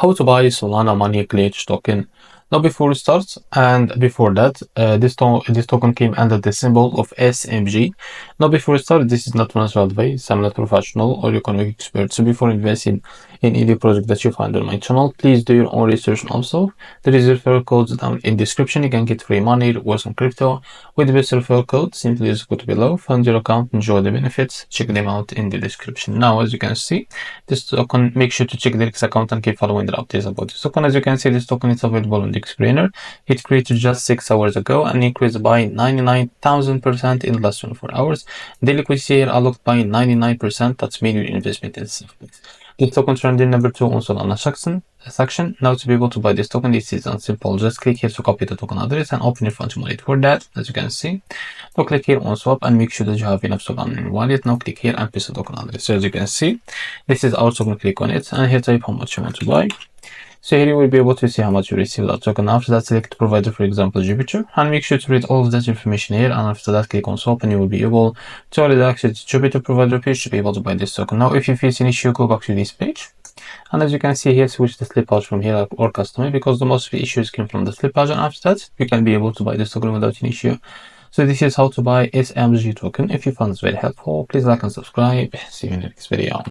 how to buy Solana money glitch token. Now before we start, and before that, this token came under the symbol of SMG. Now before we start, this is not financial advice. I'm not professional or economic expert. So before investing in any project that you find on my channel, please do your own research. And also, there is referral codes down in description. You can get free money, rewards on crypto with the best referral code. Simply just go to below, fund your account, enjoy the benefits. Check them out in the description. Now, as you can see, this token, make sure to check the REFERRAL account and keep following the updates about this token. As you can see, this token is available on the explainer. It created just 6 hours ago and increased by 99,000% in the last 24 hours. The liquidity here unlocked by 99%. That's mean your investment is safe. This token trending number 2 on Solana section. Now to be able to buy this token, this is simple. Just click here to copy the token address and open your funds wallet. For that, as you can see, now click here on swap and make sure that you have enough Solana in your wallet. Now click here and paste the token address. So as you can see, this is our token. Click on it and here type how much you want to buy. So here you will be able to see how much you receive that token. After that, select provider, for example, Jupiter, and make sure to read all of that information here. And after that, click on swap and you will be able to already access the Jupiter provider page to be able to buy this token. Now, if you face an issue, go back to this page. And as you can see here, switch the slip pouch from here or customer, because the most of the issues came from the slip pouch. And after that, you can be able to buy this token without an issue. So this is how to buy SMG token. If you found this very helpful, please like and subscribe. See you in the next video.